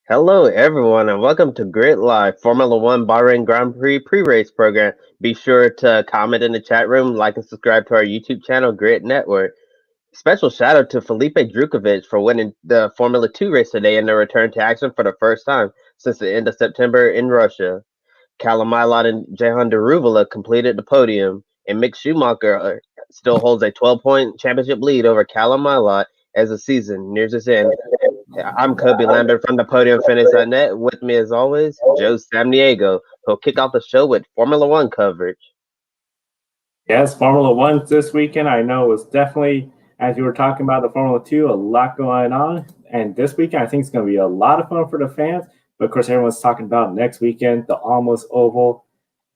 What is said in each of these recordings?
Hello, everyone, and welcome to Grid Live, Formula One Bahrain Grand Prix pre-race program. Be sure to comment in the chat room, like and subscribe to our YouTube channel, Grid Network. Special shout out to Felipe Drukovic for winning the Formula 2 race today and the return to action for the first time since the end of September in Russia. Callum Ilott and Jehan Daruvula completed the podium, and Mick Schumacher still holds a 12-point championship lead over Callum Ilott as the season nears its end. I'm Kobe Lambert from the Podium Finish.net. With me, as always, Joe Samniego, who'll kick off the show with Formula One coverage. Yes, Formula One this weekend. I know it was definitely, as you were talking about the Formula Two, a lot going on. And this weekend, I think it's going to be a lot of fun for the fans. But of course, everyone's talking about next weekend, the Almost Oval.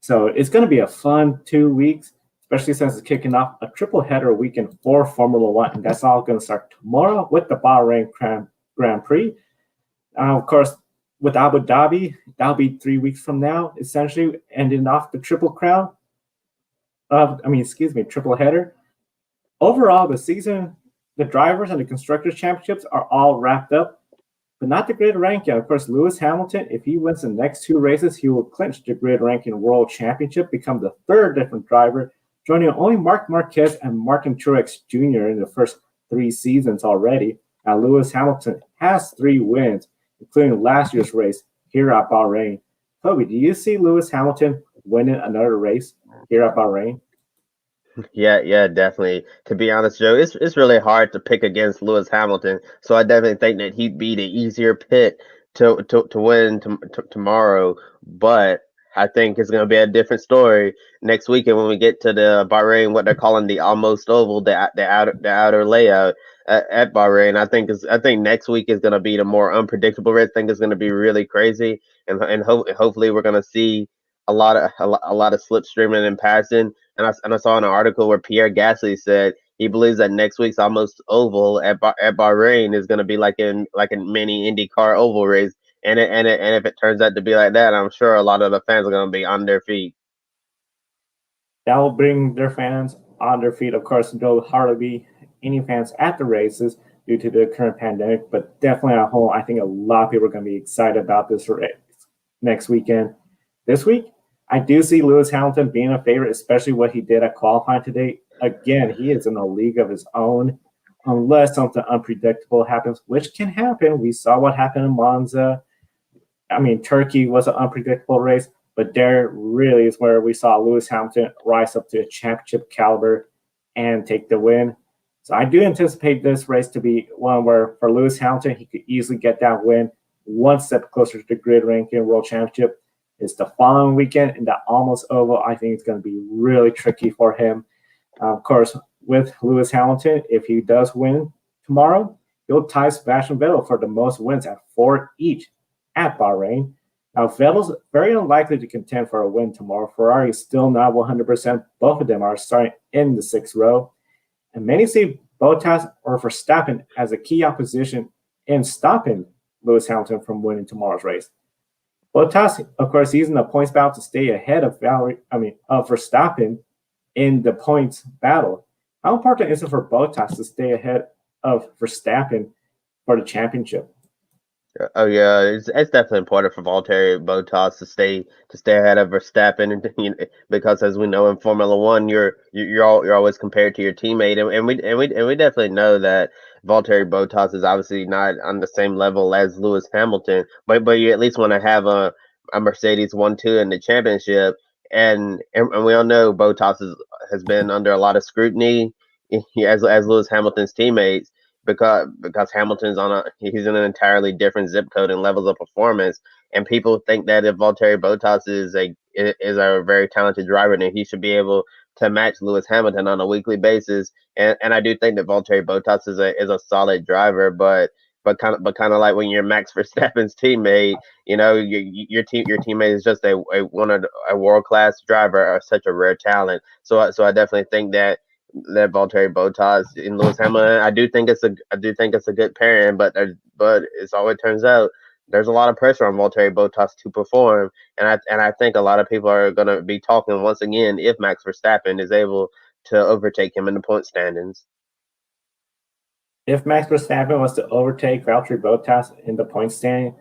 So it's going to be a fun 2 weeks, especially since it's kicking off a triple header weekend for Formula One. And that's all going to start tomorrow with the Bahrain Grand Prix. Of course, with Abu Dhabi, that'll be 3 weeks from now, essentially ending off the Triple Crown. Triple header. Overall, the season, the drivers and the constructors championships are all wrapped up, but not the grid ranking. Of course, Lewis Hamilton, if he wins the next 2 races, he will clinch the grid ranking world championship, become the third different driver, joining only Marc Marquez and Martin Truex Jr. in the first 3 seasons already. Now, Lewis Hamilton has 3 wins, including last year's race here at Bahrain. Kobe, do you see Lewis Hamilton winning another race here at Bahrain? Yeah, definitely. To be honest, Joe, it's really hard to pick against Lewis Hamilton. So I definitely think that he'd be the easier pick to win tomorrow. But I think it's going to be a different story next weekend when we get to the Bahrain, what they're calling the almost oval, the outer layout at Bahrain. I think next week is going to be the more unpredictable race. I think it's going to be really crazy, and hopefully we're going to see a lot of slipstreaming and passing. And I saw an article where Pierre Gasly said he believes that next week's almost oval at Bahrain is going to be like in mini IndyCar oval race. And if it turns out to be like that, I'm sure a lot of the fans are going to be on their feet. That will bring their fans on their feet. Of course, there'll hardly be any fans at the races due to the current pandemic, but definitely at home, I think a lot of people are going to be excited about this race next weekend. This week, I do see Lewis Hamilton being a favorite, especially what he did at qualifying today. Again, he is in a league of his own, unless something unpredictable happens, which can happen. We saw what happened in Monza. Turkey was an unpredictable race, but there really is where we saw Lewis Hamilton rise up to a championship caliber and take the win. So I do anticipate this race to be one where for Lewis Hamilton, he could easily get that win one step closer to the grid ranking world championship. It's the following weekend in the almost oval. I think it's going to be really tricky for him. Of course, with Lewis Hamilton, if he does win tomorrow, he'll tie Sebastian Vettel for the most wins at 4 each at Bahrain. Now, Vettel's very unlikely to contend for a win tomorrow. Ferrari is still not 100%. Both of them are starting in the 6th row. And many see Bottas or Verstappen as a key opposition in stopping Lewis Hamilton from winning tomorrow's race. Bottas, of course, he's in the points battle to stay ahead of Verstappen in the points battle. How important is it for Bottas to stay ahead of Verstappen for the championship? Oh yeah, it's definitely important for Valtteri Bottas to stay ahead of Verstappen, because as we know in Formula One, you're always compared to your teammate, and we definitely know that Valtteri Bottas is obviously not on the same level as Lewis Hamilton, but you at least want to have a Mercedes 1-2 in the championship, and we all know has been under a lot of scrutiny as Lewis Hamilton's teammates because he's in an entirely different zip code and levels of performance, and people think that if Valtteri Bottas is a very talented driver, then he should be able to match Lewis Hamilton on a weekly basis. And I do think that Valtteri Bottas is a solid driver, but kind of like when you're Max Verstappen's teammate, your teammate is just a world class driver or such a rare talent. So I definitely think that Valtteri Bottas and Lewis Hamilton, I do think it's a good pairing, but it's always turns out there's a lot of pressure on Valtteri Bottas to perform, and I think a lot of people are going to be talking once again if Max Verstappen is able to overtake him in the point standings. If Max Verstappen was to overtake Valtteri Bottas in the point standing,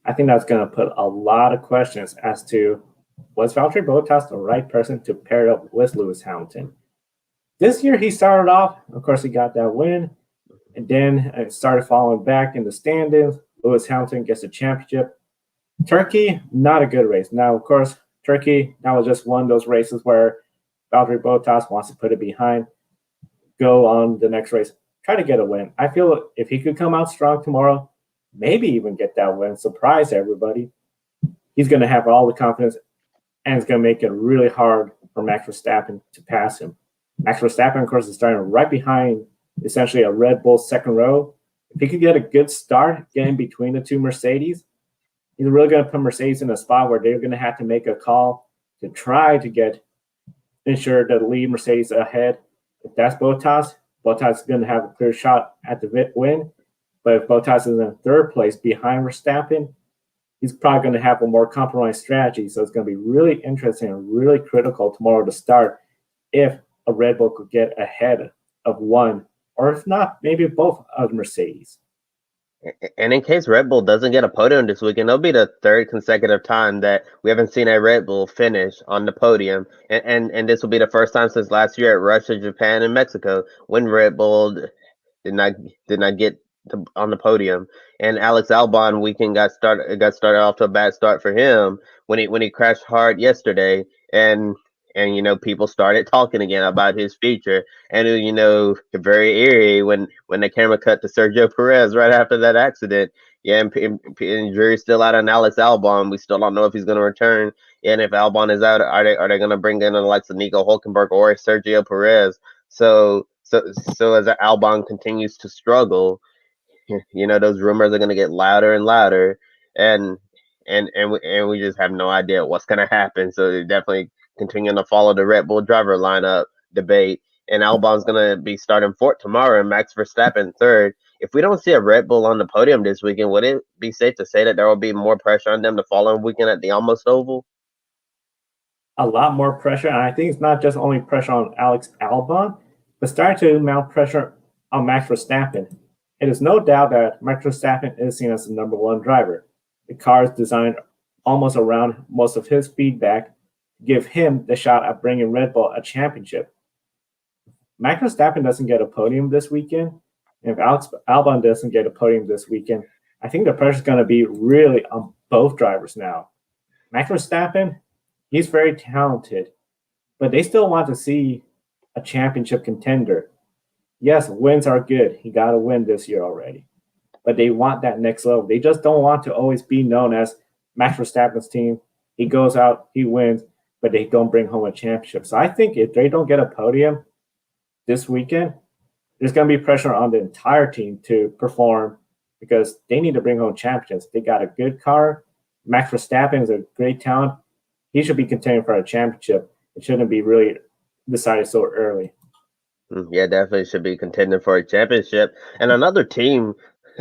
I think that's going to put a lot of questions as to was Valtteri Bottas the right person to pair up with Lewis Hamilton. This year he started off, of course, he got that win, and then it started falling back in the standings. Lewis Hamilton gets the championship. Turkey, not a good race. Now, of course, Turkey, that was just one of those races where Valtteri Bottas wants to put it behind, go on the next race, try to get a win. I feel if he could come out strong tomorrow, maybe even get that win, surprise everybody, he's going to have all the confidence, and it's going to make it really hard for Max Verstappen to pass him. Max Verstappen, of course, is starting right behind essentially a Red Bull second row. If he could get a good start, get in between the two Mercedes, he's really going to put Mercedes in a spot where they're going to have to make a call to try to ensure to lead Mercedes ahead. If that's Bottas, Bottas is going to have a clear shot at the win. But if Bottas is in third place behind Verstappen, he's probably going to have a more compromised strategy. So it's going to be really interesting and really critical tomorrow to start if a Red Bull could get ahead of one, or if not, maybe both of the Mercedes. And in case Red Bull doesn't get a podium this weekend, it'll be the third consecutive time that we haven't seen a Red Bull finish on the podium. And this will be the first time since last year at Russia, Japan, and Mexico when Red Bull did not get on the podium. And Alex Albon weekend got started off to a bad start for him when he crashed hard yesterday, and people started talking again about his future, and very eerie when the camera cut to Sergio Perez right after that accident. Yeah, and jury's still out on Alex Albon. We still don't know if he's going to return, and if Albon is out, are they going to bring in the likes of Nico Hulkenberg or Sergio Perez? So as Albon continues to struggle, those rumors are going to get louder and louder, and we just have no idea what's going to happen. So they're definitely continuing to follow the Red Bull driver lineup debate. And Albon's going to be starting fourth tomorrow, and Max Verstappen third. If we don't see a Red Bull on the podium this weekend, would it be safe to say that there will be more pressure on them the following weekend at the Almost Oval? A lot more pressure, and I think it's not just only pressure on Alex Albon, but starting to mount pressure on Max Verstappen. It is no doubt that Max Verstappen is seen as the number one driver. The car is designed almost around most of his feedback to give him the shot at bringing Red Bull a championship. Max Verstappen doesn't get a podium this weekend, and if Alex Albon doesn't get a podium this weekend, I think the pressure is going to be really on both drivers now. Max Verstappen, he's very talented, but they still want to see a championship contender. Yes, wins are good. He got a win this year already. But they want that next level. They just don't want to always be known as Max Verstappen's team. He goes out, he wins, but they don't bring home a championship. So I think if they don't get a podium this weekend, there's going to be pressure on the entire team to perform because they need to bring home champions. They got a good car. Max Verstappen is a great talent. He should be contending for a championship. It shouldn't be really decided so early. Yeah, definitely should be contending for a championship. And another team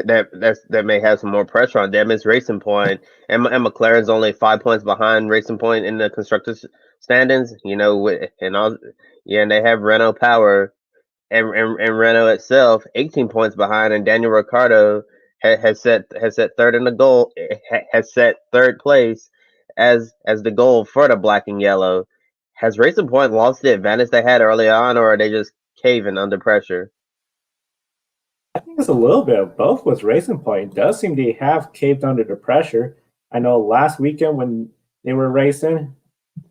that may have some more pressure on them is Racing Point, and McLaren's only 5 points behind Racing Point in the constructors standings. And they have Renault Power, and Renault itself 18 points behind, and Daniel Ricciardo has set third in the goal, has set third place as the goal for the black and yellow. Has Racing Point lost the advantage they had early on, or are they just caving under pressure? I think it's a little bit of both with Racing Point. It does seem they have caved under the pressure. I know last weekend when they were racing,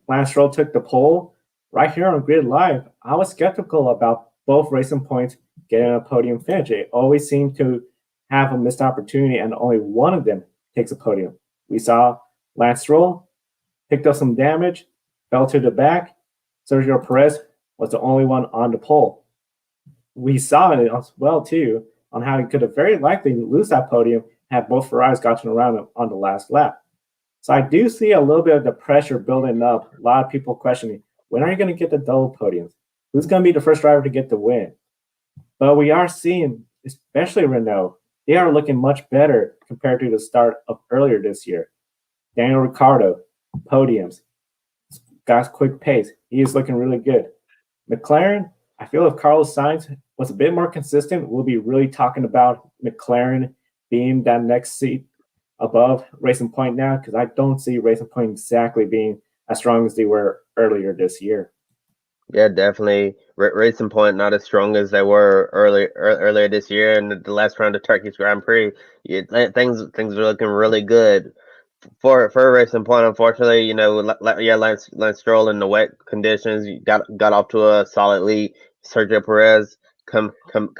Lance Stroll took the pole. Right here on Grid Live, I was skeptical about both Racing Points getting a podium finish. They always seem to have a missed opportunity, and only one of them takes a podium. We saw Lance Stroll picked up some damage, fell to the back. Sergio Perez was the only one on the pole. We saw it as well, too, on how he could have very likely lose that podium had both Ferraris gotten around him on the last lap. So I do see a little bit of the pressure building up. A lot of people questioning, when are you going to get the double podiums? Who's going to be the first driver to get the win? But we are seeing, especially Renault, they are looking much better compared to the start of earlier this year. Daniel Ricciardo, podiums, got quick pace. He is looking really good. McLaren, I feel if Carlos Sainz was a bit more consistent, we'll be really talking about McLaren being that next seat above Racing Point now because I don't see Racing Point exactly being as strong as they were earlier this year. Yeah, definitely. Racing Point not as strong as they were earlier this year in the last round of Turkish Grand Prix. Things are looking really good for Racing Point. Unfortunately, yeah, Lance Stroll in the wet conditions got off to a solid lead. Sergio Perez come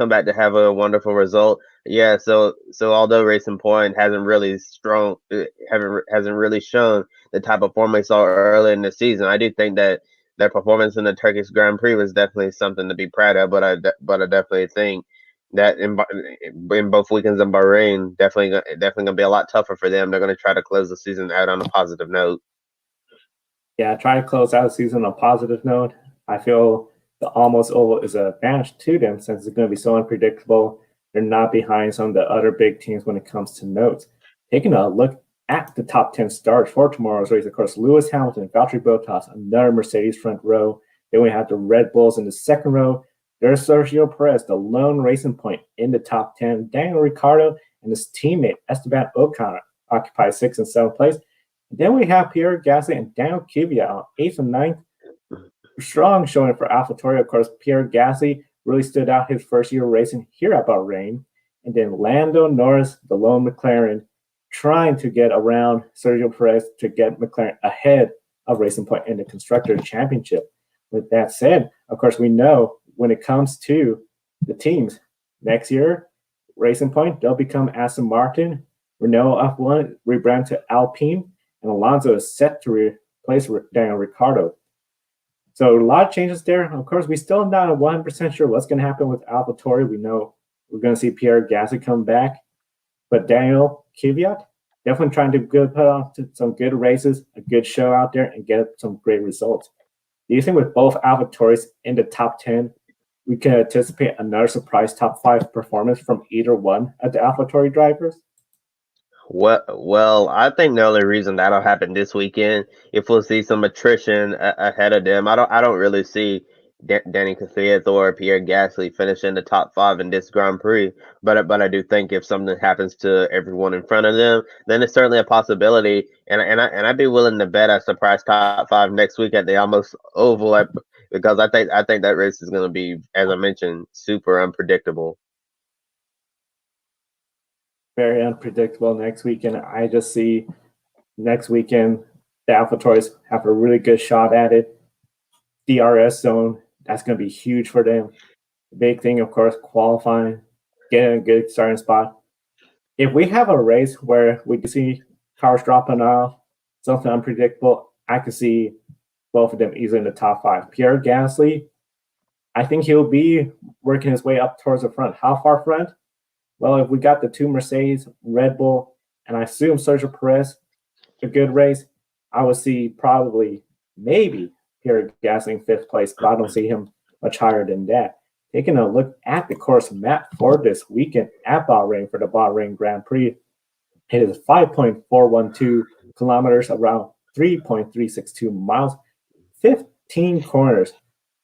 back to have a wonderful result. Yeah, so although Racing Point hasn't really shown the type of form we saw early in the season, I do think that their performance in the Turkish Grand Prix was definitely something to be proud of. But I definitely think that in both weekends in Bahrain, definitely gonna be a lot tougher for them. They're gonna try to close the season out on a positive note. Yeah, try to close out the season on a positive note. I feel the almost oval is an advantage to them since it's going to be so unpredictable. They're not behind some of the other big teams when it comes to notes. Taking a look at the top 10 starts for tomorrow's race, of course, Lewis Hamilton, Valtteri Bottas, another Mercedes front row. Then we have the Red Bulls in the second row. There's Sergio Perez, the lone Racing Point in the top 10. Daniel Ricciardo and his teammate Esteban Ocon occupy 6th and 7th place. Then we have Pierre Gasly and Daniel Kvyat on 8th and 9th. Strong showing for AlphaTauri. Of course, Pierre Gasly really stood out his first year racing here at Bahrain. And then Lando Norris, the lone McLaren, trying to get around Sergio Perez to get McLaren ahead of Racing Point in the Constructor Championship. With that said, of course, we know when it comes to the teams, next year, Racing Point, they'll become Aston Martin, Renault F1 rebrand to Alpine, and Alonso is set to replace Daniel Ricciardo. So a lot of changes there. Of course, we still not 100% sure what's going to happen with AlphaTauri. We know we're going to see Pierre Gasly come back, but Daniel Kvyat definitely trying to put on some good races, a good show out there, and get some great results. Do you think with both AlphaTauris in the top 10, we can anticipate another surprise top 5 performance from either one of the AlphaTauri drivers? Well, I think the only reason that'll happen this weekend, if we'll see some attrition ahead of them, I don't really see Danny Kvyat or Pierre Gasly finishing the top 5 in this Grand Prix. But I do think if something happens to everyone in front of them, then it's certainly a possibility. I'd be willing to bet a surprise top 5 next week at the almost oval because I think that race is going to be, as I mentioned, super unpredictable. Very unpredictable next weekend. I just see next weekend the AlphaTauris have a really good shot at it. DRS zone, that's going to be huge for them. The big thing, of course, qualifying, getting a good starting spot. If we have a race where we see cars dropping off, something unpredictable, I could see both of them easily in the top 5. Pierre Gasly, I think he'll be working his way up towards the front. How far front? Well, if we got the 2 Mercedes, Red Bull, and I assume Sergio Perez, a good race, I would see probably, maybe, Pierre Gasly in 5th place, but I don't see him much higher than that. Taking a look at the course map for this weekend at Bahrain for the Bahrain Grand Prix, it is 5.412 kilometers, around 3.362 miles, 15 corners.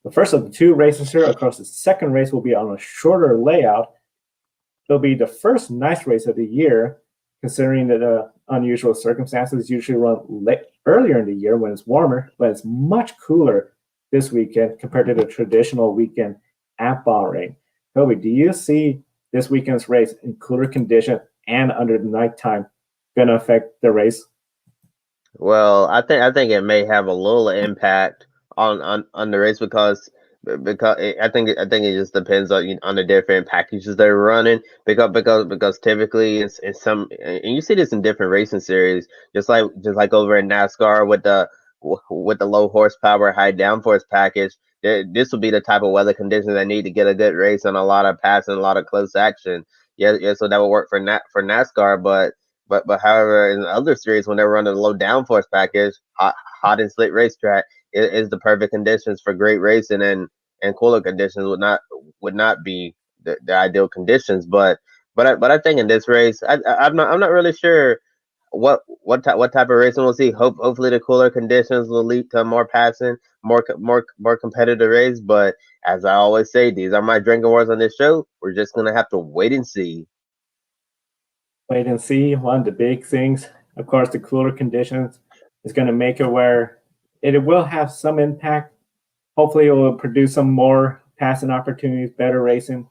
The first of the 2 races here, of course, the second race will be on a shorter layout. It'll be the first nice race of the year, considering the unusual circumstances usually run earlier in the year when it's warmer, but it's much cooler this weekend compared to the traditional weekend at Bahrain. Toby, do you see this weekend's race in cooler condition and under the nighttime going to affect the race? Well, I think it may have a little impact on the race because I think it just depends on the different packages they're running because typically in some and you see this in different racing series just like over in NASCAR with the low horsepower high downforce package. This will be the type of weather conditions that need to get a good race and a lot of passing, a lot of close action. Yeah, so that will work for NASCAR, but however, in other series, when they're running a low downforce package, hot and slick racetrack is the perfect conditions for great racing, and cooler conditions would not be the ideal conditions. But I think in this race, I'm not really sure what type of racing we'll see. Hopefully the cooler conditions will lead to more passing, more competitive race. But as I always say, these are my drinking wars on this show. We're just gonna have to wait and see. Wait and see. One of the big things, of course, the cooler conditions is going to make it where it will have some impact. Hopefully, it will produce some more passing opportunities, better racing.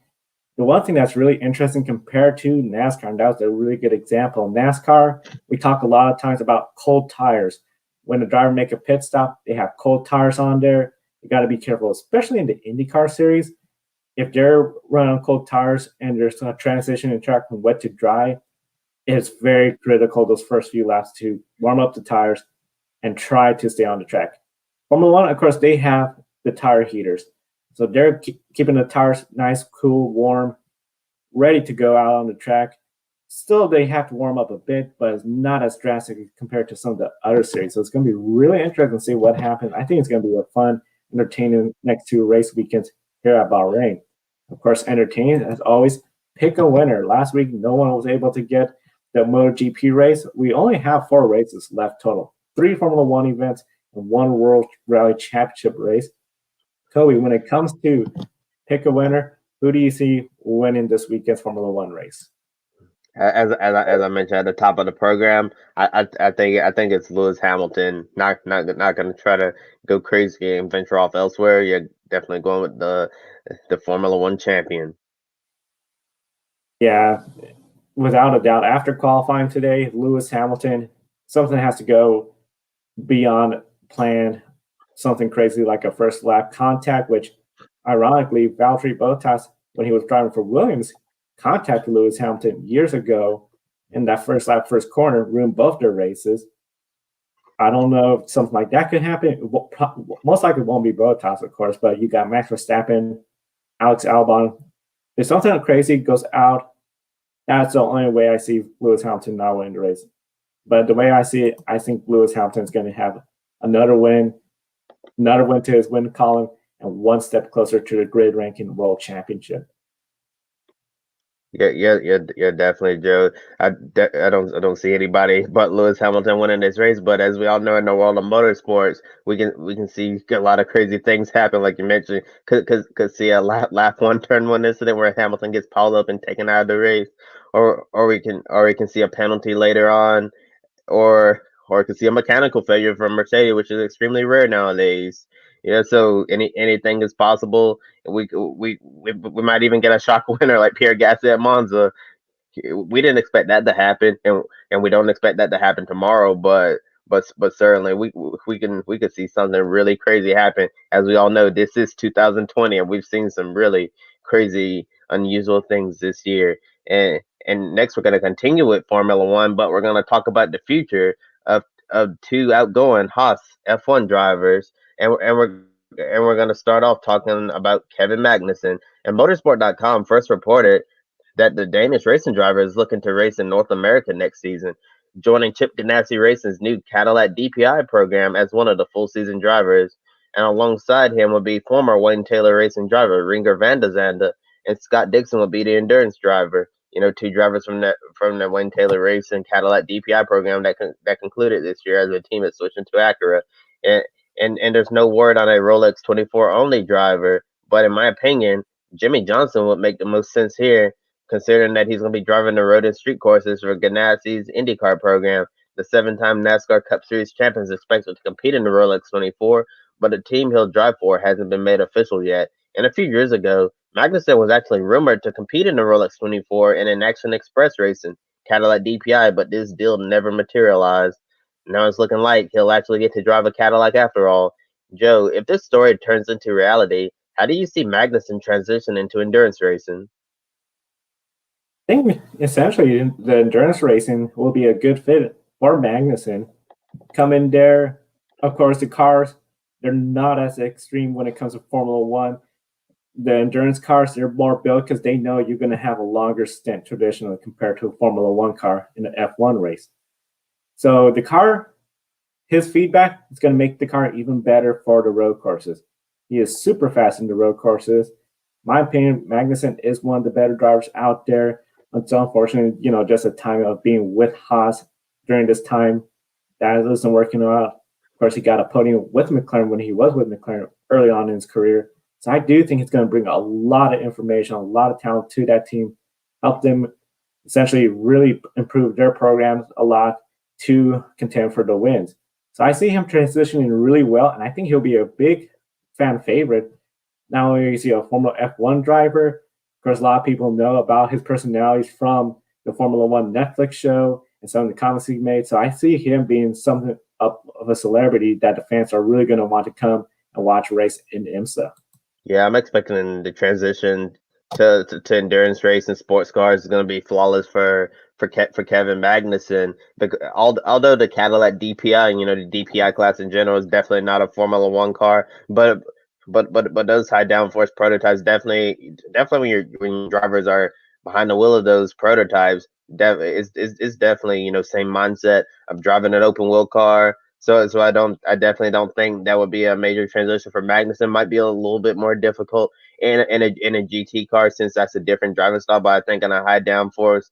The one thing that's really interesting compared to NASCAR, and that was a really good example. NASCAR, we talk a lot of times about cold tires. When the driver make a pit stop, they have cold tires on there. You got to be careful, especially in the IndyCar series. If they're running on cold tires and there's a transition in track from wet to dry, it's very critical those first few laps to warm up the tires and try to stay on the track. Formula One, of course, they have the tire heaters. So they're keeping the tires nice, cool, warm, ready to go out on the track. Still, they have to warm up a bit, but it's not as drastic compared to some of the other series. So it's going to be really interesting to see what happens. I think it's going to be a fun, entertaining next 2 race weekends here at Bahrain. Of course, entertaining as always. Pick a winner. Last week, no one was able to get the MotoGP race. We only have 4 races left total: 3 Formula One events and 1 World Rally Championship race. Kobe, when it comes to pick a winner, who do you see winning this weekend's Formula One race? As I mentioned at the top of the program, I think it's Lewis Hamilton. Not going to try to go crazy and venture off elsewhere. You're definitely going with the Formula One champion. Yeah, without a doubt. After qualifying today, Lewis Hamilton, something has to go beyond plan. Something crazy like a first lap contact, which ironically, Valtteri Bottas, when he was driving for Williams, contacted Lewis Hamilton years ago in that first lap, first corner, ruined both their races. I don't know if something like that could happen. Most likely it won't be Bottas, of course, but you got Max Verstappen, Alex Albon. If something crazy goes out, that's the only way I see Lewis Hamilton not winning the race. But the way I see it, I think Lewis Hamilton is going to have another win to his win column, and 1 step closer to the grid ranking world championship. Yeah, definitely, Joe. I don't see anybody but Lewis Hamilton winning this race. But as we all know, in the world of motorsports, we can see a lot of crazy things happen. Like you mentioned, could see a lap one, turn one incident where Hamilton gets piled up and taken out of the race, or we can see a penalty later on, or it could see a mechanical failure from Mercedes, which is extremely rare nowadays. So anything is possible. We might even get a shock winner like Pierre Gasly at Monza. We didn't expect that to happen, and we don't expect that to happen tomorrow. But certainly we could see something really crazy happen. As we all know, this is 2020, and we've seen some really crazy, unusual things this year. And next we're going to continue with Formula One, but we're going to talk about the future of of 2 outgoing Haas F1 drivers, and we're going to start off talking about Kevin Magnussen. And Motorsport.com first reported that the Danish racing driver is looking to race in North America next season, joining Chip Ganassi Racing's new Cadillac DPI program as one of the full season drivers. And alongside him will be former Wayne Taylor Racing driver Ringer van der Zande, and Scott Dixon will be the endurance driver. 2 drivers from the Wayne Taylor Racing Cadillac DPI program that concluded this year as the team is switching to Acura. And, and there's no word on a Rolex 24 only driver, but in my opinion, Jimmy Johnson would make the most sense here, considering that he's going to be driving the road and street courses for Ganassi's IndyCar program. The 7-time NASCAR Cup Series champion is expected to compete in the Rolex 24, but the team he'll drive for hasn't been made official yet. And a few years ago, Magnussen was actually rumored to compete in the Rolex 24 and in Action Express Racing, Cadillac DPI, but this deal never materialized. Now it's looking like he'll actually get to drive a Cadillac after all. Joe, if this story turns into reality, how do you see Magnussen transition into endurance racing? I think essentially the endurance racing will be a good fit for Magnussen. Come in there, of course, the cars, they're not as extreme when it comes to Formula One. The endurance cars, they're more built because they know you're going to have a longer stint traditionally compared to a Formula One car in an F1 race. So the car, his feedback is going to make the car even better for the road courses. He is super fast in the road courses. My opinion, Magnussen is one of the better drivers out there. Until unfortunately, just a time of being with Haas during this time, that isn't working out. Of course, he got a podium with McLaren when he was with McLaren early on in his career. So I do think it's going to bring a lot of information, a lot of talent to that team, help them essentially really improve their programs a lot to contend for the wins. So I see him transitioning really well, and I think he'll be a big fan favorite. Not only is he a Formula F1 driver, of course, a lot of people know about his personalities from the Formula One Netflix show and some of the comments he made. So I see him being something of a celebrity that the fans are really going to want to come and watch race in IMSA. Yeah, I'm expecting the transition to endurance race and sports cars is going to be flawless for Kevin Magnussen. Although the Cadillac DPI, the DPI class in general is definitely not a Formula One car, but those high downforce prototypes definitely when drivers are behind the wheel of those prototypes, is definitely same mindset of driving an open wheel car. So I definitely don't think that would be a major transition for Magnussen. Might be a little bit more difficult in a GT car since that's a different driving style. But I think in a high downforce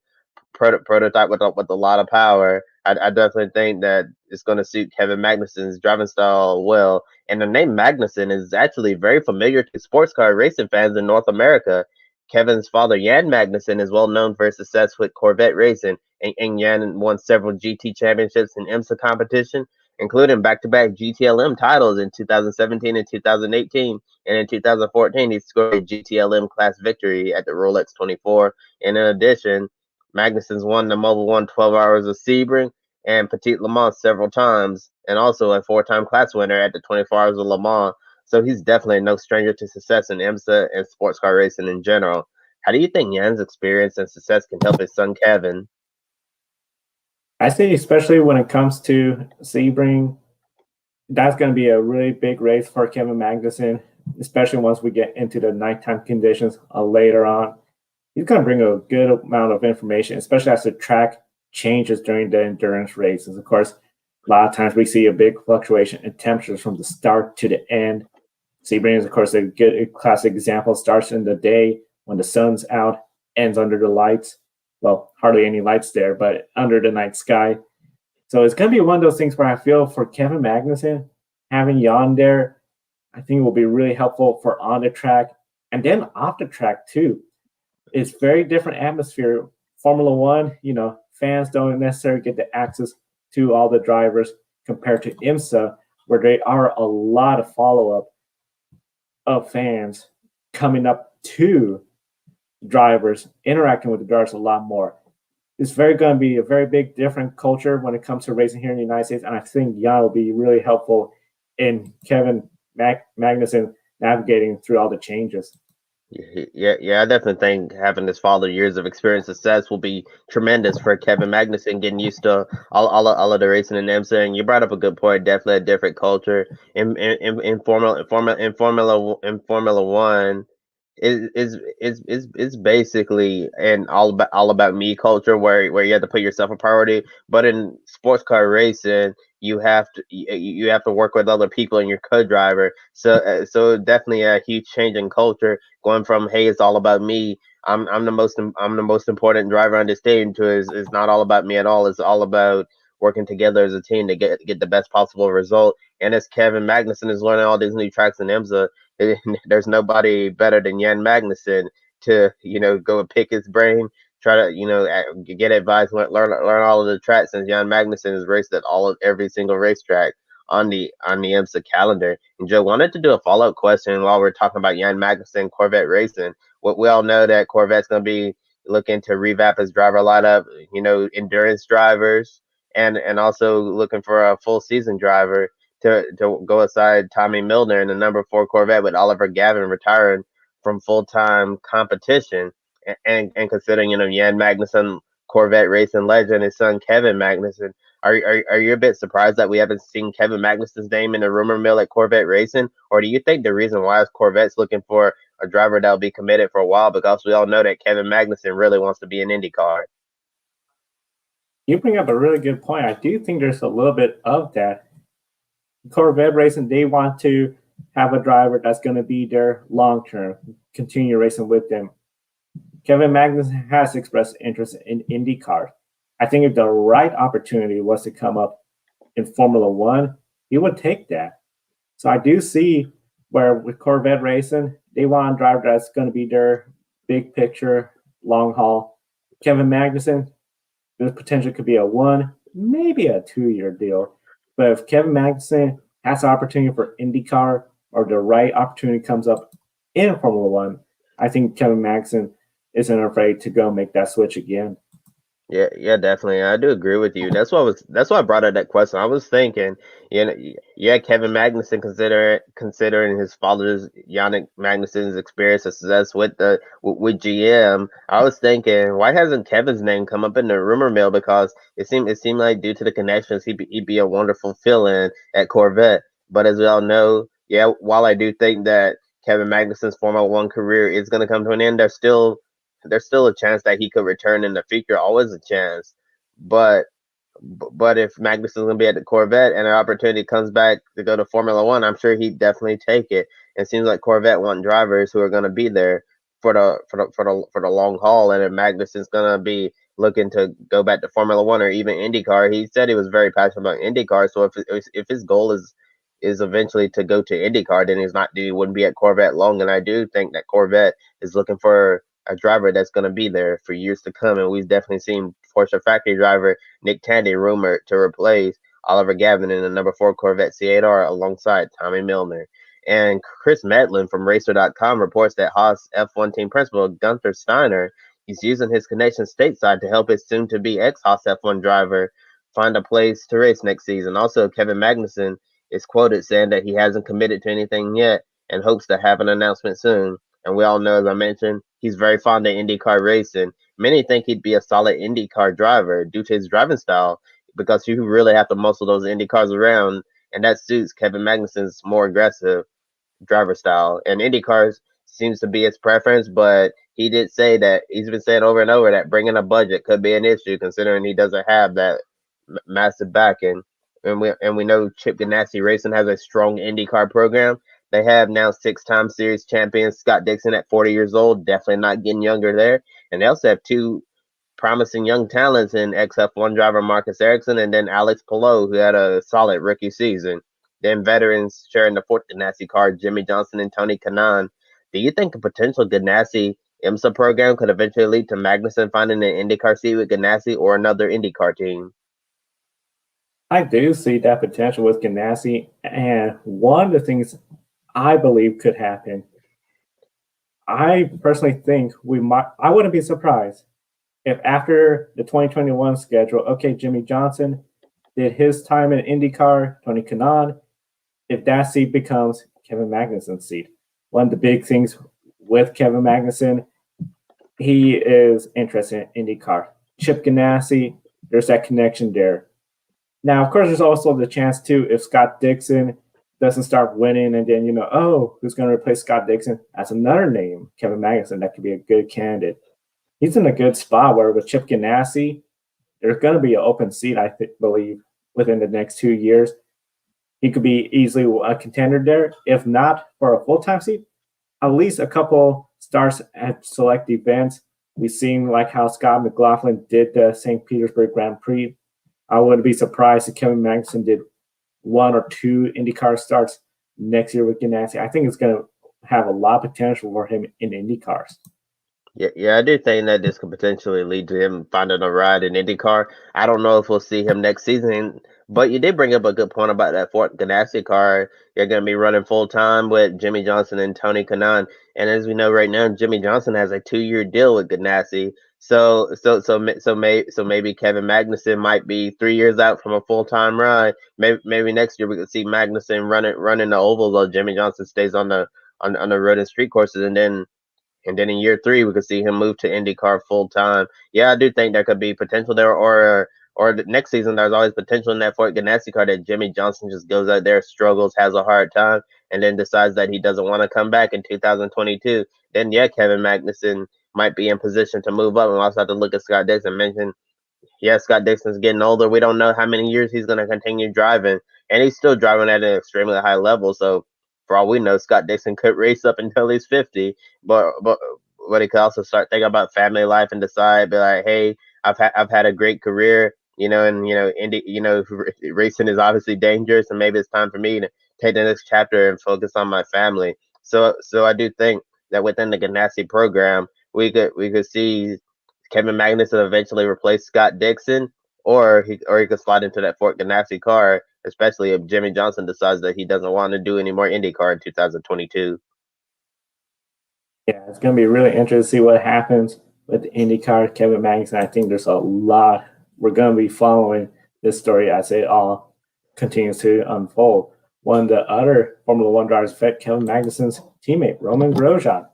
prototype with a lot of power, I definitely think that it's going to suit Kevin Magnussen's driving style well. And the name Magnussen is actually very familiar to sports car racing fans in North America. Kevin's father, Jan Magnussen, is well known for his success with Corvette racing, and Jan won several GT championships in IMSA competition, including back-to-back GTLM titles in 2017 and 2018. And in 2014, he scored a GTLM class victory at the Rolex 24. And in addition, Magnussen's won the Mobil 1 12 Hours of Sebring and Petit Le Mans several times, and also a four-time class winner at the 24 Hours of Le Mans. So he's definitely no stranger to success in IMSA and sports car racing in general. How do you think Jan's experience and success can help his son Kevin? I think especially when it comes to Sebring, that's going to be a really big race for Kevin Magnussen, especially once we get into the nighttime conditions later on. He's going to bring a good amount of information, especially as the track changes during the endurance races. Of course, a lot of times we see a big fluctuation in temperatures from the start to the end. Sebring is, of course, a good classic example. Starts in the day when the sun's out, ends under the lights. Well, hardly any lights there, but under the night sky. So it's going to be one of those things where I feel for Kevin Magnussen, having Jan there, I think will be really helpful for on the track and then off the track too. It's very different atmosphere. Formula One, fans don't necessarily get the access to all the drivers compared to IMSA, where there are a lot of follow-up of fans coming up to drivers, interacting with the drivers a lot more. It's going to be a very big different culture when it comes to racing here in the United States, and I think Jan will be really helpful in Kevin Magnussen navigating through all the changes. Yeah, I definitely think having his father years of experience success will be tremendous for Kevin Magnussen getting used to all of the racing in IMSA. And you brought up a good point. Definitely a different culture in Formula One. Is basically an all about me culture where you have to put yourself a priority. But in sports car racing, you have to work with other people and your co-driver. So definitely a huge change in culture, going from hey it's all about me. I'm the most important driver on this team to is not all about me at all. It's all about working together as a team to get the best possible result. And as Kevin Magnussen is learning all these new tracks in IMSA, there's nobody better than Jan Magnussen to go and pick his brain, try to get advice, learn all of the tracks, since Jan Magnussen has raced at every single racetrack on the IMSA calendar. And Joe, wanted to do a follow-up question while we're talking about Jan Magnussen Corvette racing. What we all know that Corvette's going to be looking to revamp his driver lineup, endurance drivers, and also looking for a full season driver to go aside Tommy Milner in the number 4 Corvette, with Oliver Gavin retiring from full-time competition. And considering, Jan Magnussen, Corvette racing legend, his son Kevin Magnussen, are you a bit surprised that we haven't seen Kevin Magnussen's name in the rumor mill at Corvette racing? Or do you think the reason why is Corvette's looking for a driver that'll be committed for a while, because we all know that Kevin Magnussen really wants to be an IndyCar? You bring up a really good point. I do think there's a little bit of that. Corvette racing, they want to have a driver that's going to be there long term, continue racing with them. Kevin Magnussen has expressed interest in IndyCar. I think if the right opportunity was to come up in Formula One, he would take that. So I do see where with Corvette racing, they want a driver that's going to be there, big picture, long haul, Kevin Magnussen, there's potential could be a 1, maybe a 2 year deal. But if Kevin Magnussen has the opportunity for IndyCar or the right opportunity comes up in Formula One, I think Kevin Magnussen isn't afraid to go make that switch again. Yeah, yeah, definitely. I do agree with you. That's why I brought up that question. I was thinking, yeah, Kevin Magnussen considering his father's Yannick Magnussen's experience and success with GM. I was thinking, why hasn't Kevin's name come up in the rumor mill? Because it seemed like due to the connections, he'd be a wonderful fill-in at Corvette. But as we all know, yeah, while I do think that Kevin Magnussen's Formula One career is going to come to an end, there's still a chance that he could return in the future. Always a chance, but but if Magnuson's going to be at the Corvette and an opportunity comes back to go to Formula One, I'm sure he'd definitely take it. It seems like Corvette want drivers who are going to be there for the long haul, and if Magnuson's going to be looking to go back to Formula One or even IndyCar, he said he was very passionate about IndyCar. So if his goal is eventually to go to IndyCar, then he wouldn't be at Corvette long. And I do think that Corvette is looking for a driver that's going to be there for years to come. And we've definitely seen Porsche factory driver Nick Tandy rumored to replace Oliver Gavin in the number 4 Corvette C8R alongside Tommy Milner. And Chris Medlin from Racer.com reports that Haas F1 team principal Gunther Steiner is using his connection stateside to help his soon-to-be ex-Haas F1 driver find a place to race next season. Also, Kevin Magnussen is quoted saying that he hasn't committed to anything yet and hopes to have an announcement soon. And we all know, as I mentioned, he's very fond of IndyCar racing. Many think he'd be a solid IndyCar driver due to his driving style, because you really have to muscle those IndyCars around, and that suits Kevin Magnussen's more aggressive driver style. And IndyCars seems to be his preference, but he did say that he's been saying over and over that bringing a budget could be an issue, considering he doesn't have that massive backing. And we know Chip Ganassi Racing has a strong IndyCar program. They have now 6-time series champion Scott Dixon at 40 years old, definitely not getting younger there. And they also have two promising young talents in XF1 driver Marcus Ericsson and then Alex Palou, who had a solid rookie season. Then veterans sharing the fourth Ganassi car, Jimmy Johnson and Tony Kanaan. Do you think a potential Ganassi IMSA program could eventually lead to Magnussen finding an IndyCar seat with Ganassi or another IndyCar team? I do see that potential with Ganassi, and one of the things I believe could happen, I personally think we might. I wouldn't be surprised if after the 2021 schedule, okay, Jimmy Johnson did his time in IndyCar, Tony Kanaan, if that seat becomes Kevin Magnussen's seat. One of the big things with Kevin Magnussen, he is interested in IndyCar. Chip Ganassi, there's that connection there. Now, of course, there's also the chance too if Scott Dixon doesn't start winning, and then oh, who's going to replace Scott Dixon? That's another name, Kevin Magnussen. That could be a good candidate. He's in a good spot where with Chip Ganassi, there's going to be an open seat, believe, within the next 2 years. He could be easily a contender there. If not for a full-time seat, at least a couple starts at select events. We've seen like how Scott McLaughlin did the St. Petersburg Grand Prix. I wouldn't be surprised if Kevin Magnussen did 1 or 2 IndyCar starts next year with Ganassi. I think it's going to have a lot of potential for him in IndyCars. Yeah, yeah, I do think that this could potentially lead to him finding a ride in IndyCar. I don't know if we'll see him next season, but you did bring up a good point about that Fort Ganassi car. You're going to be running full time with Jimmy Johnson and Tony Kanaan, and as we know right now, Jimmy Johnson has a 2-year deal with Ganassi. So maybe Kevin Magnussen might be 3 years out from a full time ride. Maybe next year we could see Magnussen running the ovals while Jimmy Johnson stays on the road and street courses, and then in year 3, we could see him move to IndyCar full time. Yeah, I do think there could be potential there, or the next season there's always potential in that Fort Ganassi car that Jimmy Johnson just goes out there, struggles, has a hard time, and then decides that he doesn't want to come back in 2022. Then yeah, Kevin Magnussen might be in position to move up. And we also have to look at Scott Dixon. Mentioned yeah, Scott Dixon's getting older. We don't know how many years he's going to continue driving, and he's still driving at an extremely high level. So, for all we know, Scott Dixon could race up until he's 50, but he could also start thinking about family life and decide, be like, hey, I've had a great career, and racing is obviously dangerous, and maybe it's time for me to take the next chapter and focus on my family. So I do think that within the Ganassi program, we could see Kevin Magnussen eventually replace Scott Dixon, or he could slide into that Fort Ganassi car, especially if Jimmy Johnson decides that he doesn't want to do any more IndyCar in 2022. Yeah, it's going to be really interesting to see what happens with the IndyCar, Kevin Magnussen. I think there's a lot we're going to be following this story as it all continues to unfold. One of the other Formula One drivers, Kevin Magnussen's teammate, Roman Grosjean.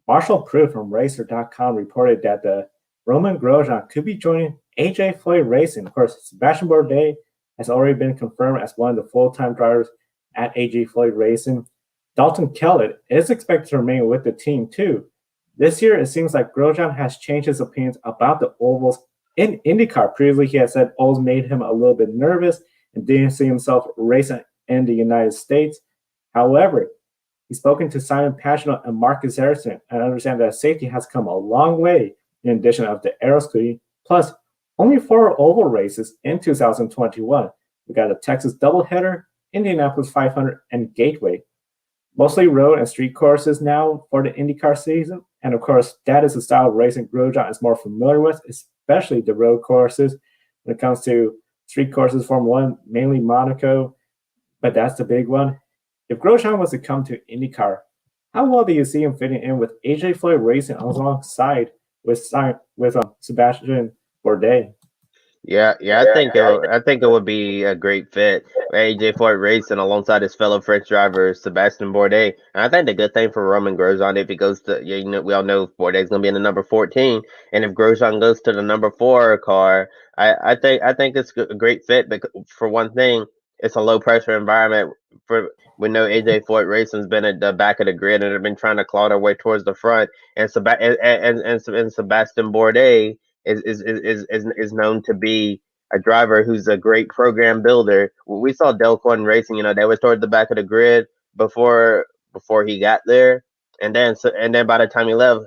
Marshall Pruitt from Racer.com reported that the Roman Grosjean could be joining AJ Foyt Racing. Of course, Sebastian Bourdais has already been confirmed as one of the full-time drivers at AJ Foyt Racing. Dalton Kellett is expected to remain with the team too. This year, it seems like Grosjean has changed his opinions about the ovals in IndyCar. Previously, he had said ovals made him a little bit nervous and didn't see himself racing in the United States. However, he's spoken to Simon Pagenaud and Marcus Ericsson and understand that safety has come a long way in addition of the Aeroscooty. Plus, only 4 oval races in 2021. We got a Texas doubleheader, Indianapolis 500, and Gateway. Mostly road and street courses now for the IndyCar season. And of course, that is the style of racing Grosjean is more familiar with, especially the road courses. When it comes to street courses, Formula One, mainly Monaco, but that's the big one. If Grosjean was to come to IndyCar, how well do you see him fitting in with AJ Foyt Racing alongside with Sebastian Bourdais? Yeah, I think it would be a great fit. AJ Foyt racing alongside his fellow French driver Sebastien Bourdais. And I think the good thing for Roman Grosjean, if he goes to, we all know Bourdais is going to be in the number 14, and if Grosjean goes to the number 4 car, I think it's a great fit. Because for one thing, it's a low pressure environment. For we know AJ Foyt Racing's been at the back of the grid and have been trying to claw their way towards the front, and Sebastian Bourdais is known to be a driver who's a great program builder. We saw Delcorn Racing, they was towards the back of the grid before he got there, and then by the time he left,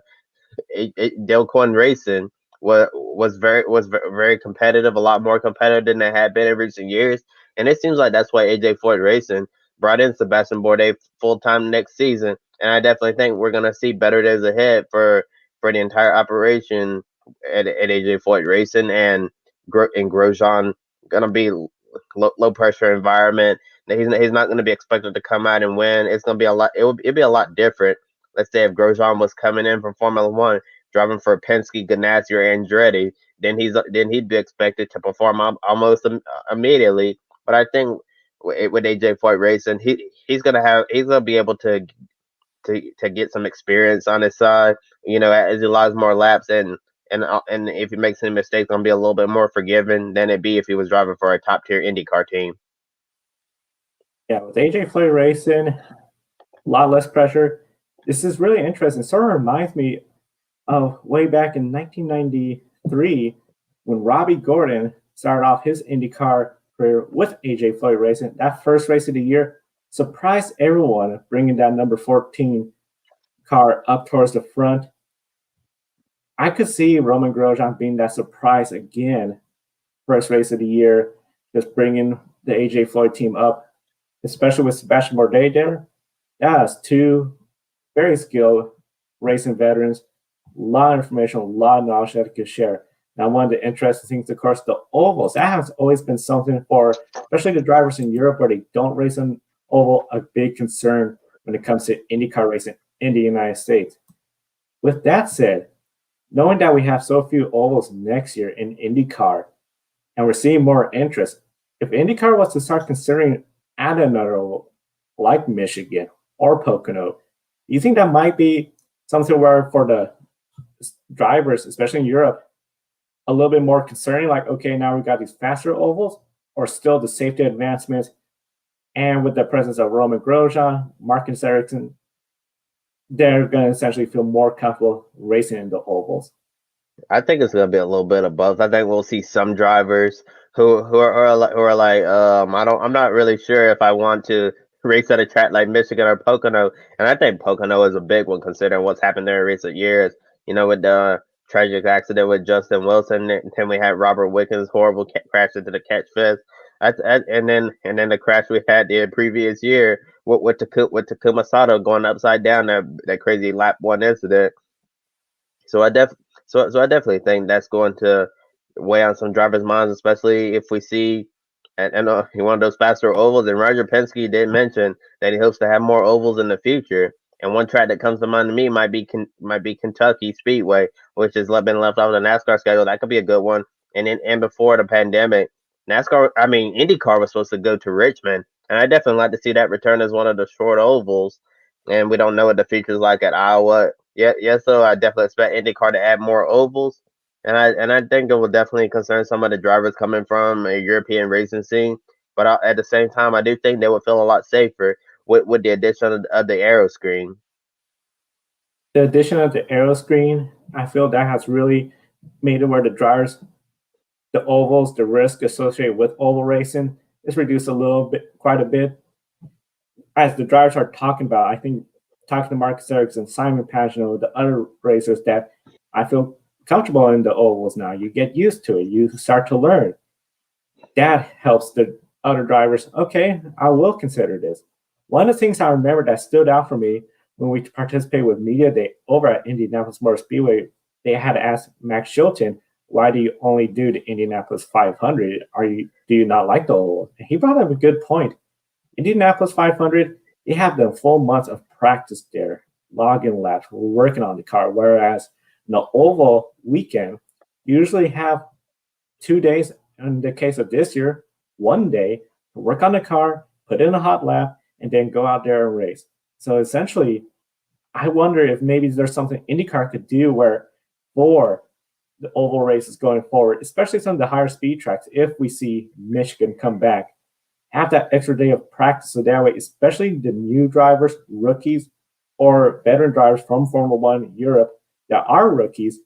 Delcorn Racing was very competitive, a lot more competitive than they had been in recent years, and it seems like that's why AJ Foyt Racing brought in Sebastian Bourdais full time next season, and I definitely think we're gonna see better days ahead for the entire operation at AJ Foyt Racing, and Grosjean gonna be low pressure environment. He's not gonna be expected to come out and win. It's gonna be a lot. It'd be a lot different. Let's say if Grosjean was coming in from Formula One, driving for Penske, Ganassi, or Andretti, then he'd be expected to perform almost immediately. But I think with AJ Foyt Racing, he's gonna be able to get some experience on his side. As he logs more laps, and if he makes any mistakes, gonna be a little bit more forgiving than it'd be if he was driving for a top tier IndyCar team. Yeah, with AJ Foyt Racing, a lot less pressure. This is really interesting. Sort of reminds me of way back in 1993 when Robbie Gordon started off his IndyCar career with AJ Foyt Racing. That first race of the year surprised everyone, bringing that number 14 car up towards the front. I could see Roman Grosjean being that surprise again, first race of the year, just bringing the AJ Foyt team up, especially with Sebastian Bourdais there. That's 2 very skilled racing veterans, a lot of information, a lot of knowledge that they could share. Now, one of the interesting things, of course, the ovals. That has always been something for, especially the drivers in Europe where they don't race an oval, a big concern when it comes to IndyCar racing in the United States. With that said, knowing that we have so few ovals next year in IndyCar, and we're seeing more interest, if IndyCar was to start considering add another oval, like Michigan or Pocono, do you think that might be something where for the drivers, especially in Europe, a little bit more concerning? Like, okay, now we got these faster ovals, or still the safety advancements, and with the presence of Roman Grosjean, Marcus Ericsson, they're going to essentially feel more comfortable racing in the ovals. I think it's gonna be a little bit of both. I think we'll see some drivers who are like, I'm not really sure if I want to race at a track like Michigan or Pocono, and I think Pocono is a big one considering what's happened there in recent years. With the tragic accident with Justin Wilson, and then we had Robert Wickens' horrible crash into the catch fest. And then the crash we had the previous year with Takuma Sato going upside down, that crazy lap 1 incident. So So I definitely think that's going to weigh on some drivers' minds, especially if we see and one of those faster ovals. And Roger Penske did mention that he hopes to have more ovals in the future. And one track that comes to mind to me might be Kentucky Speedway, which has been left off the NASCAR schedule. That could be a good one. And before the pandemic, IndyCar was supposed to go to Richmond, and I definitely like to see that return as one of the short ovals. And we don't know what the future's like at Iowa yet. So I definitely expect IndyCar to add more ovals, and I think it will definitely concern some of the drivers coming from a European racing scene. But at the same time, I do think they would feel a lot safer with the addition of the aero screen. The addition of the aero screen, I feel that has really made it where the drivers, the ovals, the risk associated with oval racing is reduced a little bit, quite a bit. As the drivers are talking about, I think talking to Marcus Ericsson, Simon Pagenaud, the other racers, that I feel comfortable in the ovals now. You get used to it. You start to learn. That helps the other drivers. Okay, I will consider this. One of the things I remember that stood out for me when we participated with Media Day over at Indianapolis Motor Speedway, they had to ask Max Chilton, why do you only do the Indianapolis 500? Do you not like the oval? And he brought up a good point. Indianapolis 500, they have the full months of practice there, logging laps, working on the car. Whereas in the oval weekend, you usually have 2 days. In the case of this year, 1 day to work on the car, put in a hot lap, and then go out there and race. So essentially, I wonder if maybe there's something IndyCar could do where for the oval races going forward, especially some of the higher speed tracks, if we see Michigan come back, have that extra day of practice so that way, especially the new drivers, rookies, or veteran drivers from Formula One Europe that are rookies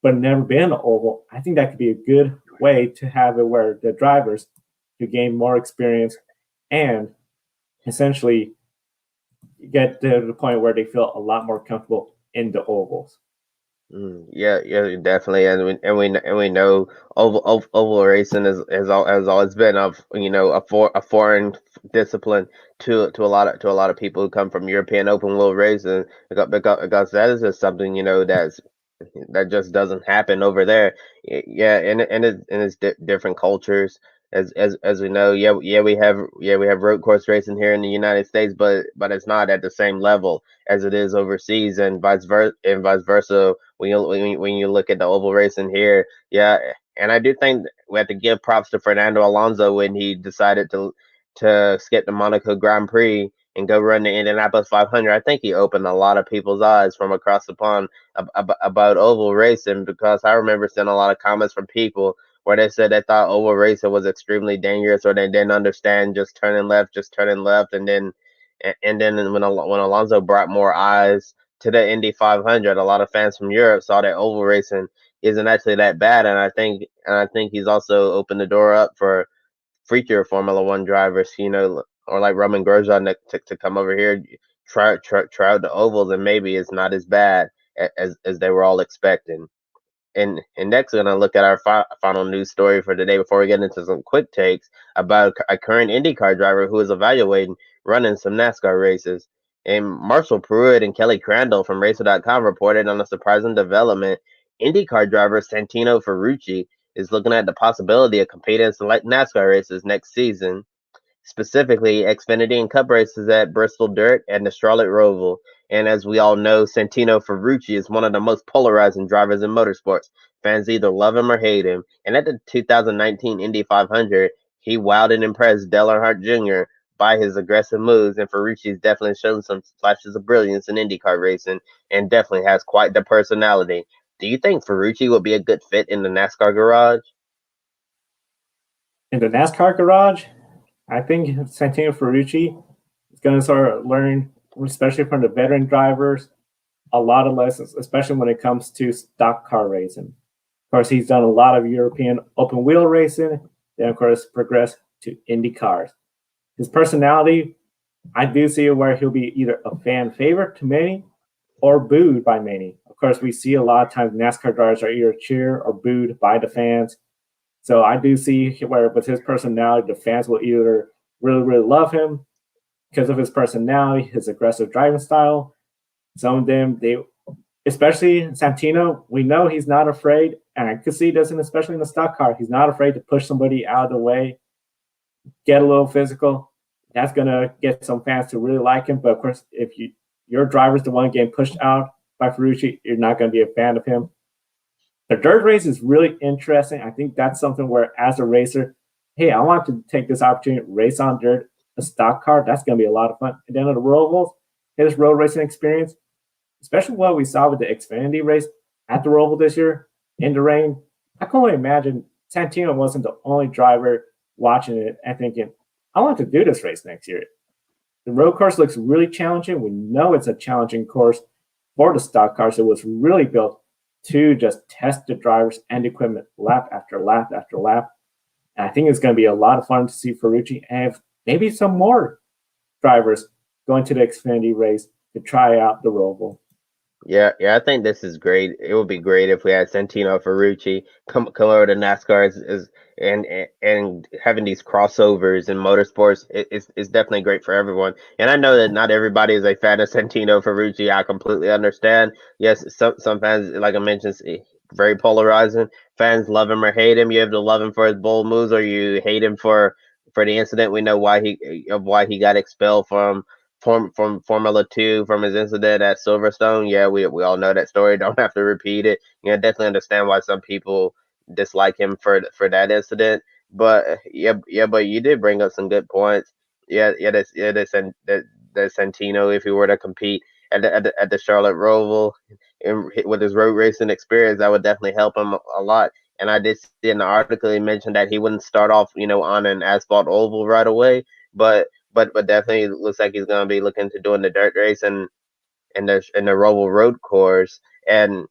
but never been an oval, I think that could be a good way to have it where the drivers to gain more experience and essentially get to the point where they feel a lot more comfortable in the ovals. Yeah, definitely, and we know oval racing has always been a foreign discipline to a lot of people who come from European open wheel racing because that is just something that just doesn't happen over there. Yeah, and it's different cultures as we know. We have road course racing here in the United States, but it's not at the same level as it is overseas, and vice versa. When you look at the oval racing here, yeah, and I do think we have to give props to Fernando Alonso when he decided to skip the Monaco Grand Prix and go run the Indianapolis 500. I think he opened a lot of people's eyes from across the pond about oval racing because I remember seeing a lot of comments from people where they said they thought oval racing was extremely dangerous or they didn't understand just turning left, and then when Alonso brought more eyes to the Indy 500, a lot of fans from Europe saw that oval racing isn't actually that bad, and I think he's also opened the door up for future Formula One drivers, or like Roman Grosjean to come over here, try out the ovals, and maybe it's not as bad as they were all expecting. And next, we're going to look at our final news story for today before we get into some quick takes about a current IndyCar driver who is evaluating running some NASCAR races. And Marshall Pruitt and Kelly Crandall from Racer.com reported on a surprising development. IndyCar driver Santino Ferrucci is looking at the possibility of competing in select NASCAR races next season, specifically Xfinity and Cup races at Bristol Dirt and the Charlotte Roval. And as we all know, Santino Ferrucci is one of the most polarizing drivers in motorsports. Fans either love him or hate him. And at the 2019 Indy 500, he wowed and impressed Dale Earnhardt Jr. by his aggressive moves, and Ferrucci's definitely shown some flashes of brilliance in IndyCar racing and definitely has quite the personality. Do you think Ferrucci would be a good fit in the NASCAR garage? In the NASCAR garage, I think Santino Ferrucci is going to sort of learn, especially from the veteran drivers, a lot of lessons, especially when it comes to stock car racing. Of course, he's done a lot of European open wheel racing, then, of course, progressed to Indy cars. His personality, I do see where he'll be either a fan favorite to many or booed by many. Of course, we see a lot of times NASCAR drivers are either cheered or booed by the fans. So I do see where with his personality, the fans will either really, really love him because of his personality, his aggressive driving style. Some of them, they especially Santino, we know he's not afraid, and I could see this, especially in the stock car. He's not afraid to push somebody out of the way, get a little physical. That's gonna get some fans to really like him. But of course, if your driver's the one getting pushed out by Ferrucci, you're not gonna be a fan of him. The dirt race is really interesting. I think that's something where, as a racer, hey, I want to take this opportunity to race on dirt, a stock car. That's going to be a lot of fun. And then on the road his road racing experience, especially what we saw with the Xfinity race at the Roval this year in the rain. I can only imagine Santino wasn't the only driver watching it and thinking, I want to do this race next year. The road course looks really challenging. We know it's a challenging course for the stock cars. It was really built to just test the drivers and equipment lap after lap after lap. And I think it's going to be a lot of fun to see Ferrucci and maybe some more drivers going to the Xfinity race to try out the Roval. Yeah, I think this is great. It would be great if we had Santino Ferrucci come over to NASCAR and having these crossovers in motorsports. It's definitely great for everyone. And I know that not everybody is a fan of Santino Ferrucci. I completely understand. Yes, some fans, like I mentioned, very polarizing. Fans love him or hate him. You have to love him for his bold moves, or you hate him for the incident. We know why he got expelled from Formula Two, from his incident at Silverstone. Yeah, we all know that story. Don't have to repeat it. Definitely understand why some people dislike him for that incident. But but you did bring up some good points. That Santino, if he were to compete at the Charlotte Roval with his road racing experience, that would definitely help him a lot. And I did see in the article he mentioned that he wouldn't start off, on an asphalt oval right away, but definitely looks like he's gonna be looking to doing the dirt race and the Roval road course. And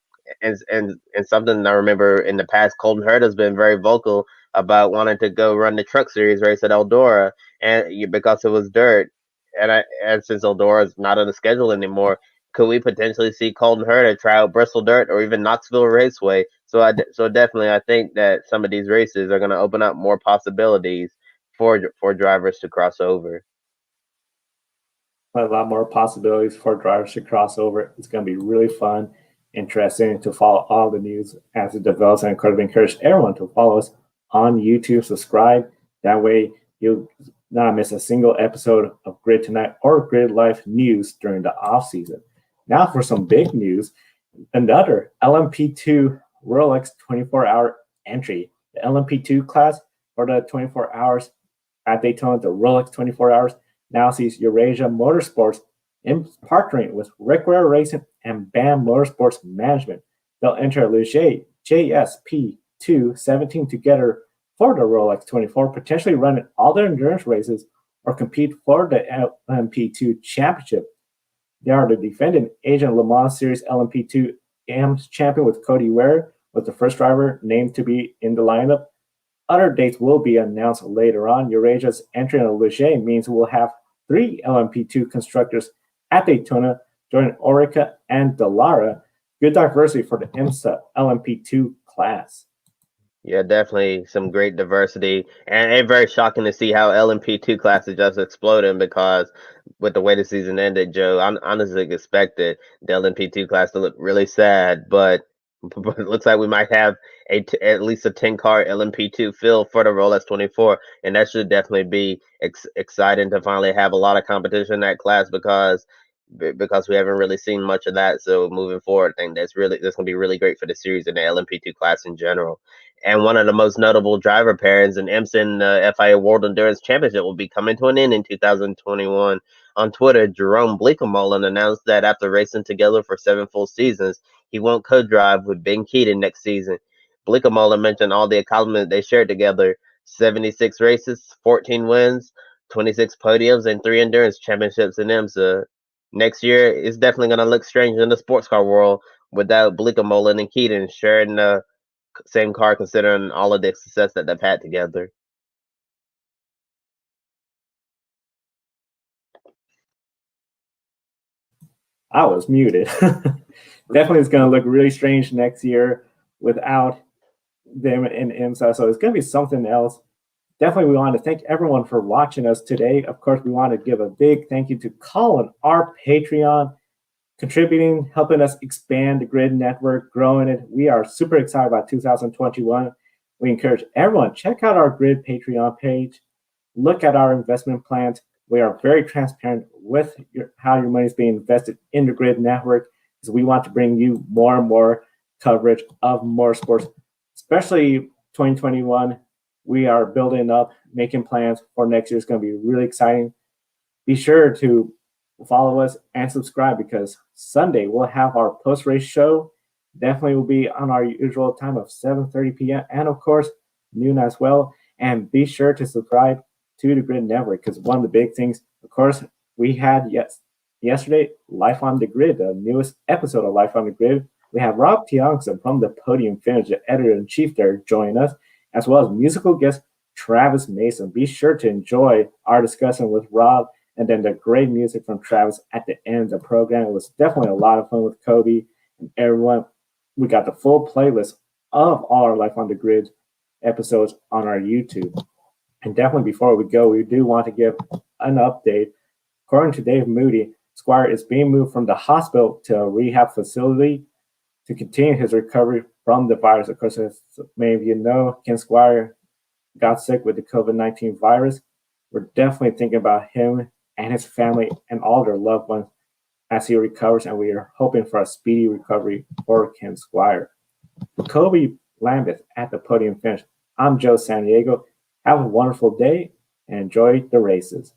something I remember in the past, Colton Herta has been very vocal about wanting to go run the Truck Series race at Eldora, and because it was dirt, and since Eldora is not on the schedule anymore, could we potentially see Colton Herta try out Bristol Dirt or even Knoxville Raceway? So definitely, I think that some of these races are going to open up more possibilities for drivers to cross over. A lot more possibilities for drivers to cross over. It's going to be really fun, interesting to follow all the news as it develops. And of course, we encourage everyone to follow us on YouTube, subscribe. That way, you'll not miss a single episode of Grid Tonight or Grid Life news during the off season. Now, for some big news, another LMP2 Rolex 24-hour entry. The LMP2 class for the 24 hours at Daytona, the Rolex 24 hours, now sees Eurasia Motorsports in partnering with Rick Ware Racing and BAM Motorsports Management. They'll enter Lugier JSP2 17 together for the Rolex 24, potentially running all their endurance races or compete for the LMP2 championship. They are the defending Asian Le Mans Series LMP2 AMS champion, with Cody Ware was the first driver named to be in the lineup. Other dates will be announced later on. Eurasia's entry in Lugier means we'll have 3 LMP2 constructors at Daytona, joining Orica and Dallara. Good diversity for the IMSA LMP2 class. Yeah, definitely some great diversity, and very shocking to see how LMP2 class is just exploding, because with the way the season ended, Joe, I honestly expected the LMP2 class to look really sad, but it looks like we might have at least a 10-car LMP2 field for the Rolex 24, and that should definitely be exciting to finally have a lot of competition in that class, because we haven't really seen much of that. So moving forward, I think that's going to be really great for the series and the LMP2 class in general. And one of the most notable driver pairings in IMSA and the FIA World Endurance Championship will be coming to an end in 2021. On Twitter, Jerome Bleekemolen announced that after racing together for 7 full seasons, he won't co-drive with Ben Keaton next season. Bleekemolen mentioned all the accomplishments they shared together: 76 races, 14 wins, 26 podiums, and 3 endurance championships in IMSA. Next year, it's definitely going to look strange in the sports car world without Bleekemolen and Keaton sharing the same car, considering all of the success that they've had together. I was muted. Definitely, it's going to look really strange next year without them in IMSA. So it's going to be something else. Definitely, we want to thank everyone for watching us today. Of course, we want to give a big thank you to Colin, our Patreon. contributing, helping us expand the grid network, growing it. We are super excited about 2021. We encourage everyone, check out our grid Patreon page, look at our investment plans. We are very transparent with how your money is being invested in the grid network because we want to bring you more and more coverage of motorsports, especially 2021. We are building up, making plans for next year. It's going to be really exciting. Be sure to follow us and subscribe because Sunday we'll have our post-race show. Definitely will be on our usual time of 7:30 p.m. and of course noon as well. And be sure to subscribe to the Grid Network because one of the big things, of course, we had yesterday Life on the Grid, the newest episode of Life on the Grid. We have Rob Tiongson from the Podium Finish, the editor-in-chief there, joining us, as well as musical guest Travis Mason. Be sure to enjoy our discussion with Rob and then the great music from Travis at the end of the program. It was definitely a lot of fun with Kobe and everyone. We got the full playlist of all our Life on the Grid episodes on our YouTube. And definitely before we go, we do want to give an update. According to Dave Moody, Squire is being moved from the hospital to a rehab facility to continue his recovery from the virus. Of course, as many of you know, Ken Squire got sick with the COVID-19 virus. We're definitely thinking about him and his family and all their loved ones as he recovers, and we are hoping for a speedy recovery for Ken Squire. For Kobe Lambeth at the Podium Finish, I'm Joe San Diego. Have a wonderful day and enjoy the races.